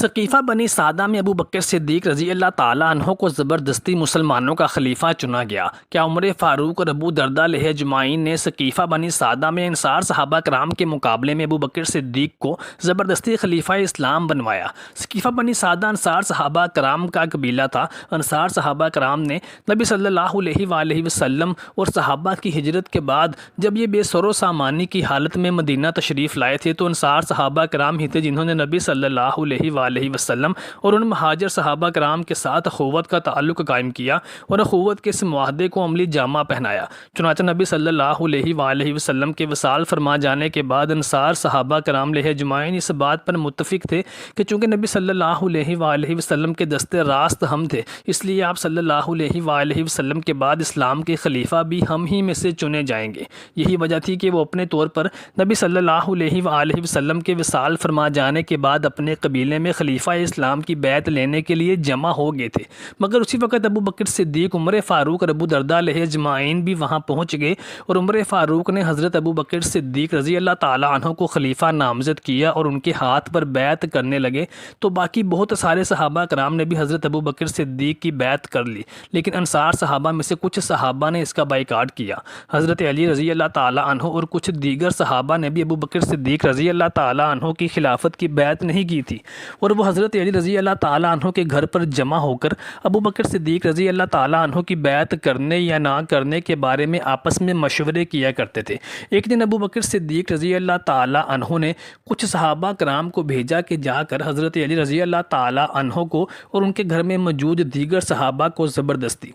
ثقیفہ بنی سعدہ میں ابو بکر صدیق رضی اللہ تعالیٰ عنہ کو زبردستی مسلمانوں کا خلیفہ چنا گیا۔ کیا عمر فاروق اور ابو درداء علیہ اجمعین نے ثقیفہ بنی سعدہ میں انصار صحابہ کرام کے مقابلے میں ابو بکر صدیق کو زبردستی خلیفہ اسلام بنوایا؟ ثقیفہ بنی سعدہ انصار صحابہ کرام کا قبیلہ تھا۔ انصار صحابہ کرام نے نبی صلی اللہ علیہ وآلہ وسلم اور صحابہ کی ہجرت کے بعد جب یہ بے سر و سامانی کی حالت میں مدینہ تشریف لائے تھے تو انصار صحابہ کرام ہی تھے جنہوں نے نبی صلی اللہ علیہ وآلہ وسلم اور ان مہاجر صحابہ کرام کے ساتھ اخوت کا تعلق قائم کیا اور اخوت کے اس معاہدے کو عملی جامہ پہنایا۔ چنانچہ نبی صلی اللہ علیہ وآلہ وسلم کے وصال فرما جانے کے بعد انصار صحابہ کرام علیہ اجمعین اس بات پر متفق تھے کہ چونکہ نبی صلی اللہ علیہ وآلہ وسلم کے دستے راست ہم تھے، اس لیے آپ صلی اللہ علیہ وآلہ وسلم کے بعد اسلام کے خلیفہ بھی ہم ہی میں سے چنے جائیں گے۔ یہی وجہ تھی کہ وہ اپنے طور پر نبی صلی اللہ علیہ وآلہ وسلم کے وصال فرما جانے کے بعد اپنے قبیلے میں خلیفہ اسلام کی بیعت لینے کے لیے جمع ہو گئے تھے، مگر اسی وقت ابو بکر صدیق، عمر فاروق اور ابو درداء علیہ اجمعین بھی وہاں پہنچ گئے اور عمر فاروق نے حضرت ابو بکر صدیق رضی اللہ تعالیٰ عنہ کو خلیفہ نامزد کیا اور ان کے ہاتھ پر بیعت کرنے لگے تو باقی بہت سارے صحابہ کرام نے بھی حضرت ابو بکر صدیق کی بیعت کر لی، لیکن انصار صحابہ میں سے کچھ صحابہ نے اس کا بائیکاٹ کیا۔ حضرت علی رضی اللہ تعالیٰ عنہ اور کچھ دیگر صحابہ نے بھی ابو بکر صدیق رضی اللہ تعالیٰ عنہ کی خلافت کی بیعت نہیں کی تھی اور وہ حضرت علی رضی اللہ تعالیٰ عنہ کے گھر پر جمع ہو کر ابو بکر صدیق رضی اللہ تعالیٰ عنہ کی بیعت کرنے یا نہ کرنے کے بارے میں آپس میں مشورے کیا کرتے تھے۔ ایک دن ابو بکر صدیق رضی اللہ تعالیٰ عنہ نے کچھ صحابہ کرام کو بھیجا کہ جا کر حضرت علی رضی اللہ تعالیٰ عنہ کو اور ان کے گھر میں موجود دیگر صحابہ کو زبردستی،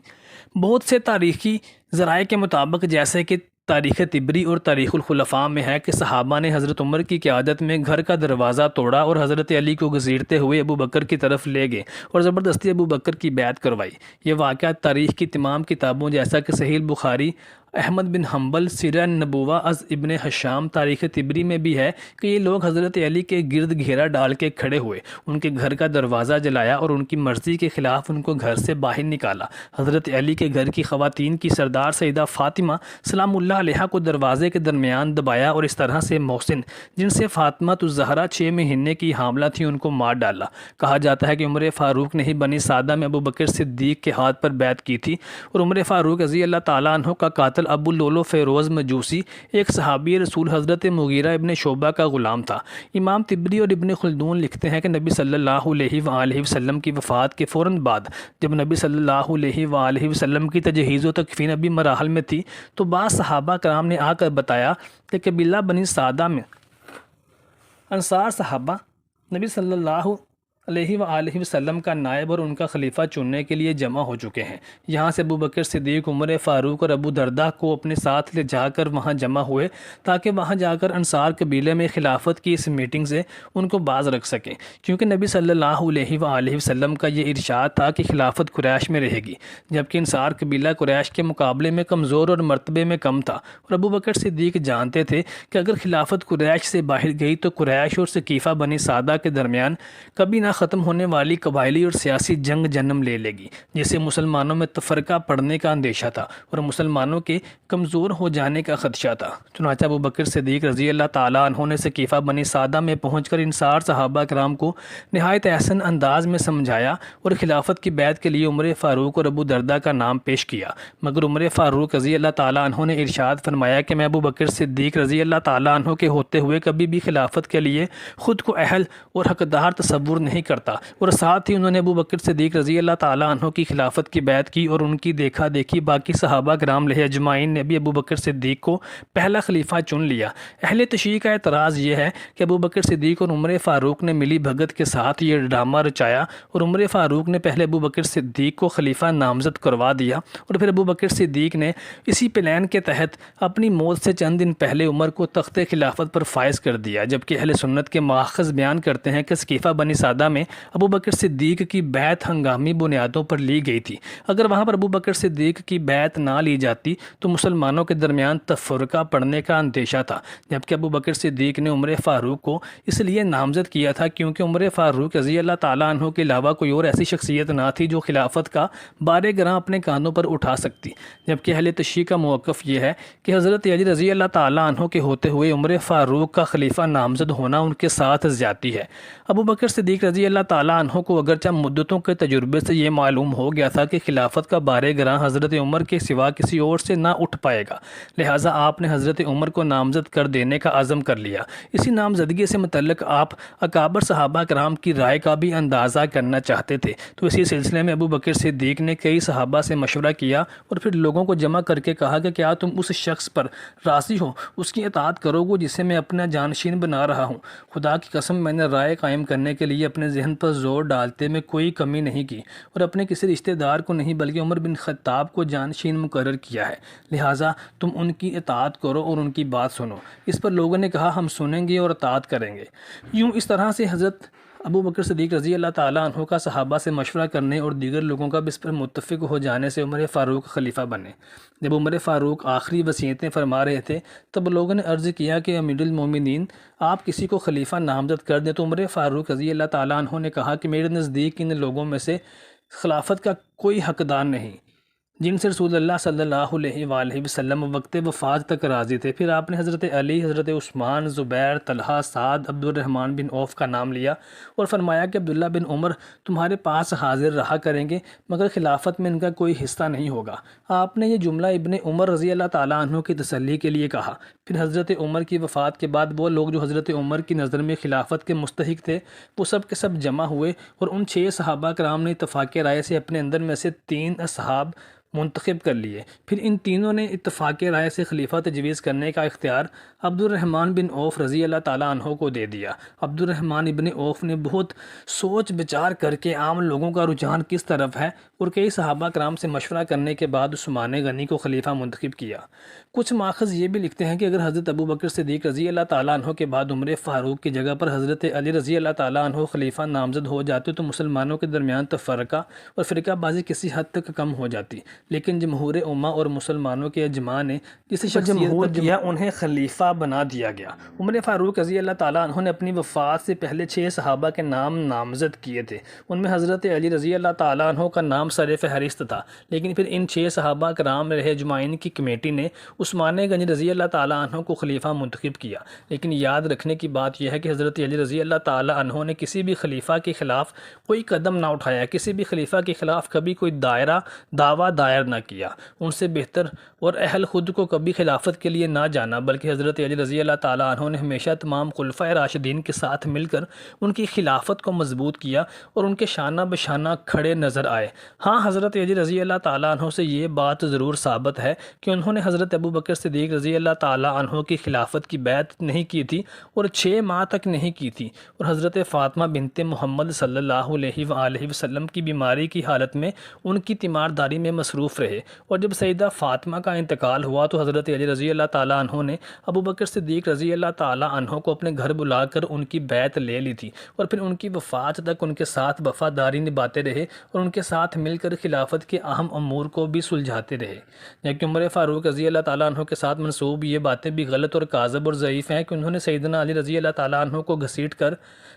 بہت سے تاریخی ذرائع کے مطابق جیسے کہ تاریخ طبری اور تاریخ الخلفاء میں ہے کہ صحابہ نے حضرت عمر کی قیادت میں گھر کا دروازہ توڑا اور حضرت علی کو گھسیٹتے ہوئے ابو بکر کی طرف لے گئے اور زبردستی ابو بکر کی بیعت کروائی۔ یہ واقعہ تاریخ کی تمام کتابوں جیسا کہ صحیح البخاری، احمد بن حنبل، سیرہ النبوہ از ابن حشام، تاریخ طبری میں بھی ہے کہ یہ لوگ حضرت علی کے گرد گھیرا ڈال کے کھڑے ہوئے، ان کے گھر کا دروازہ جلایا اور ان کی مرضی کے خلاف ان کو گھر سے باہر نکالا۔ حضرت علی کے گھر کی خواتین کی سردار سیدہ فاطمہ سلام اللہ علیہا کو دروازے کے درمیان دبایا اور اس طرح سے محسن، جن سے فاطمہ الزہرا 6 مہینے کی حاملہ تھی، ان کو مار ڈالا۔ کہا جاتا ہے کہ عمر فاروق نے ہی بنی سعدہ میں ابو بکر صدیق کے ہاتھ پر بیعت کی تھی اور عمر فاروق رضی اللہ تعالیٰ عنہ کا قاتل ابو لولو فیروز مجوسی ایک صحابی رسول حضرت مغیرہ ابن شعبہ کا غلام تھا۔ امام طبری اور ابن خلدون لکھتے ہیں کہ نبی صلی اللہ علیہ وآلہ وسلم کی وفات کے فوراً بعد جب نبی صلی اللہ علیہ وآلہ وسلم کی تجہیز و تکفین ابھی مراحل میں تھی تو بعض صحابہ کرام نے آ کر بتایا کہ قبیلہ بنی سعدہ میں انصار صحابہ نبی صلی اللہ علیہ وآلہ وسلم کا نائب اور ان کا خلیفہ چننے کے لیے جمع ہو چکے ہیں۔ یہاں سے ابو بکر صدیق، عمر فاروق اور ابو درداء کو اپنے ساتھ لے جا کر وہاں جمع ہوئے تاکہ وہاں جا کر انصار قبیلے میں خلافت کی اس میٹنگ سے ان کو باز رکھ سکیں، کیونکہ نبی صلی اللہ علیہ وآلہ وسلم کا یہ ارشاد تھا کہ خلافت قریش میں رہے گی، جبکہ انصار قبیلہ قریش کے مقابلے میں کمزور اور مرتبے میں کم تھا اور ابو بکر صدیق جانتے تھے کہ اگر خلافت قریش سے باہر گئی تو قریش اور ثقیفہ بنی سعدہ کے درمیان کبھی نہ ختم ہونے والی قبائلی اور سیاسی جنگ جنم لے لے گی، جس سے مسلمانوں میں تفرقہ پڑنے کا اندیشہ تھا اور مسلمانوں کے کمزور ہو جانے کا خدشہ تھا۔ چنانچہ ابو بکر صدیق رضی اللہ تعالیٰ عنہ نے ثقیفہ بنی سعدہ میں پہنچ کر انصار صحابہ کرام کو نہایت احسن انداز میں سمجھایا اور خلافت کی بیعت کے لیے عمر فاروق اور ابو درداء کا نام پیش کیا، مگر عمر فاروق رضی اللہ تعالیٰ عنہ نے ارشاد فرمایا کہ میں ابو بکر صدیق رضی اللہ تعالیٰ عنہ کے ہوتے ہوئے کبھی بھی خلافت کے لیے خود کو اہل اور حقدار تصور نہیں کرتا، اور ساتھ ہی انہوں نے ابو بکر صدیق رضی اللہ تعالیٰ عنہ کی خلافت کی بیعت کی اور ان کی دیکھا دیکھی باقی صحابہ کرام علیہ اجمعین نے بھی ابو بکر صدیق کو پہلا خلیفہ چن لیا۔ اہل تشیع کا اعتراض یہ ہے کہ ابو بکر صدیق اور عمر فاروق نے ملی بھگت کے ساتھ یہ ڈرامہ رچایا اور عمر فاروق نے پہلے ابو بکر صدیق کو خلیفہ نامزد کروا دیا اور پھر ابو بکر صدیق نے اسی پلان کے تحت اپنی موت سے چند دن پہلے عمر کو تخت خلافت پر فائز کر دیا، جبکہ اہل سنت کے ماخذ بیان کرتے ہیں کہ ثقیفہ بنی سعدہ میں ابو بکر صدیق کی بیعت ہنگامی بنیادوں پر لی گئی تھی۔ اگر وہاں پر ابو بکر صدیق کی بیعت نہ لی جاتی تو مسلمانوں کے درمیان تفرقہ پڑنے کا اندیشہ تھا، جبکہ ابو بکر صدیق نے عمر فاروق کو اس لیے نامزد کیا تھا کیونکہ عمر فاروق رضی اللہ تعالیٰ عنہ کے علاوہ کوئی اور ایسی شخصیت نہ تھی جو خلافت کا بار گراں اپنے کاندھوں پر اٹھا سکتی، جبکہ اہل تشیع کا موقف یہ ہے کہ حضرت علی رضی اللہ تعالیٰ عنہ کے ہوتے ہوئے عمر فاروق کا خلیفہ نامزد ہونا ان کے ساتھ زیادتی ہے۔ ابو بکر صدیق رضی رضی اللہ تعالیٰ عنہ کو اگرچہ مدتوں کے تجربے سے یہ معلوم ہو گیا تھا کہ خلافت کا بار گراں حضرت عمر کے سوا کسی اور سے نہ اٹھ پائے گا، لہٰذا آپ نے حضرت عمر کو نامزد کر دینے کا عزم کر لیا۔ اسی نامزدگی سے متعلق آپ اکابر صحابہ کرام کی رائے کا بھی اندازہ کرنا چاہتے تھے، تو اسی سلسلے میں ابو بکر صدیق نے کئی صحابہ سے مشورہ کیا اور پھر لوگوں کو جمع کر کے کہا کہ کیا تم اس شخص پر راضی ہو، اس کی اطاعت کرو گے جسے میں اپنا جانشین بنا رہا ہوں؟ خدا کی قسم، میں نے رائے قائم کرنے کے لیے اپنے ذہن پر زور ڈالتے میں کوئی کمی نہیں کی اور اپنے کسی رشتہ دار کو نہیں بلکہ عمر بن خطاب کو جانشین مقرر کیا ہے، لہٰذا تم ان کی اطاعت کرو اور ان کی بات سنو۔ اس پر لوگوں نے کہا ہم سنیں گے اور اطاعت کریں گے۔ یوں اس طرح سے حضرت ابو بکر صدیق رضی اللہ تعالیٰ عنہ کا صحابہ سے مشورہ کرنے اور دیگر لوگوں کا اس پر متفق ہو جانے سے عمر فاروق خلیفہ بنے۔ جب عمر فاروق آخری وصیتیں فرما رہے تھے تب لوگوں نے عرض کیا کہ امیر المومنین، آپ کسی کو خلیفہ نامزد کر دیں، تو عمر فاروق رضی اللہ تعالیٰ عنہ نے کہا کہ میرے نزدیک ان لوگوں میں سے خلافت کا کوئی حقدار نہیں جن سے رسول اللہ صلی اللہ علیہ وآلہ وسلم وقت وفات تک راضی تھے۔ پھر آپ نے حضرت علی، حضرت عثمان، زبیر، طلحہ، سعد، عبد الرحمن بن عوف کا نام لیا اور فرمایا کہ عبداللہ بن عمر تمہارے پاس حاضر رہا کریں گے مگر خلافت میں ان کا کوئی حصہ نہیں ہوگا۔ آپ نے یہ جملہ ابن عمر رضی اللہ تعالیٰ عنہ کی تسلی کے لیے کہا۔ پھر حضرت عمر کی وفات کے بعد وہ لوگ جو حضرت عمر کی نظر میں خلافت کے مستحق تھے وہ سب کے سب جمع ہوئے اور ان 6 صحابہ کرام نے اتفاق رائے سے اپنے اندر میں سے 3 اصحاب منتخب کر لیے۔ پھر ان تینوں نے اتفاق رائے سے خلیفہ تجویز کرنے کا اختیار عبد الرحمن بن عوف رضی اللہ تعالیٰ عنہ کو دے دیا۔ عبد الرحمن ابن عوف نے بہت سوچ بچار کر کے عام لوگوں کا رجحان کس طرف ہے اور کئی صحابہ کرام سے مشورہ کرنے کے بعد عثمان غنی کو خلیفہ منتخب کیا۔ کچھ ماخذ یہ بھی لکھتے ہیں کہ اگر حضرت ابو بکر صدیق رضی اللہ تعالیٰ عنہ کے بعد عمر فاروق کی جگہ پر حضرت علی رضی اللہ تعالیٰ عنہ خلیفہ نامزد ہو جاتے تو مسلمانوں کے درمیان تفرقہ اور فرقہ بازی کسی حد تک کم ہو جاتی، لیکن جمہور امہ اور مسلمانوں کے اجماع نے جسے شخصیت پر کیا انہیں خلیفہ بنا دیا گیا۔ عمر فاروق رضی اللہ تعالیٰ عنہ نے اپنی وفات سے پہلے 6 صحابہ کے نام نامزد کیے تھے، ان میں حضرت علی رضی اللہ تعالیٰ عنہ کا نام سر فہرست تھا، لیکن پھر ان 6 صحابہ کرام رہ اجمعین کی کمیٹی نے عثمان غنی رضی اللہ تعالیٰ عنہ کو خلیفہ منتخب کیا۔ لیکن یاد رکھنے کی بات یہ ہے کہ حضرت علی رضی اللہ تعالیٰ عنہ نے کسی بھی خلیفہ کے خلاف کوئی قدم نہ اٹھایا، کسی بھی خلیفہ کے خلاف کبھی کوئی دعویٰ دائر نہ کیا، ان سے بہتر اور اہل خود کو کبھی خلافت کے لیے نہ جانا، بلکہ حضرت علی رضی اللہ تعالیٰ عنہ نے ہمیشہ تمام خلفائے راشدین کے ساتھ مل کر ان کی خلافت کو مضبوط کیا اور ان کے شانہ بشانہ کھڑے نظر آئے۔ ہاں، حضرت علی رضی اللہ تعالیٰ عنہ سے یہ بات ضرور ثابت ہے کہ انہوں نے حضرت ابو بکر صدیق رضی اللہ تعالیٰ عنہ کی خلافت کی بیعت نہیں کی تھی اور 6 ماہ تک نہیں کی تھی، اور حضرت فاطمہ بنت محمد صلی اللہ علیہ وآلہ وسلم کی بیماری کی حالت میں ان کی تیمارداری میں مصروف رہے، اور جب سیدہ فاطمہ کا انتقال ہوا تو حضرت علی رضی اللہ تعالیٰ عنہ نے ابو بکر صدیق رضی اللہ تعالیٰ عنہ کو اپنے گھر بلا کر ان کی بیعت لے لی تھی، اور پھر ان کی وفات تک ان کے ساتھ وفاداری نبھاتے رہے اور ان کے ساتھ مل کر خلافت کے اہم امور کو بھی سلجھاتے رہے۔ جبکہ عمر فاروق رضی اللہ تعالیٰ عنہ کے ساتھ منسوب یہ باتیں بھی غلط اور کاذب اور ضعیف ہیں کہ انہوں نے سیدنا علی رضی اللہ تعالیٰ عنہ کو گھسیٹ کر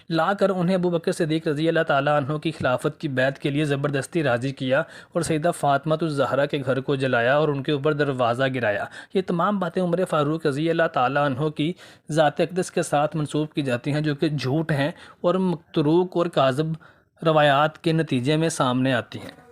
لا کر انہیں ابو بکر صدیق رضی اللہ تعالیٰ عنہ کی خلافت کی بیعت کے لیے زبردستی راضی کیا اور سیدہ فاطمہ الزہرا کے گھر کو جلایا اور ان کے اوپر دروازہ گرایا۔ یہ تمام باتیں عمر فاروق رضی اللہ تعالیٰ عنہ کی ذات اقدس کے ساتھ منسوب کی جاتی ہیں جو کہ جھوٹ ہیں اور متروک اور کاذب روایات کے نتیجے میں سامنے آتی ہیں۔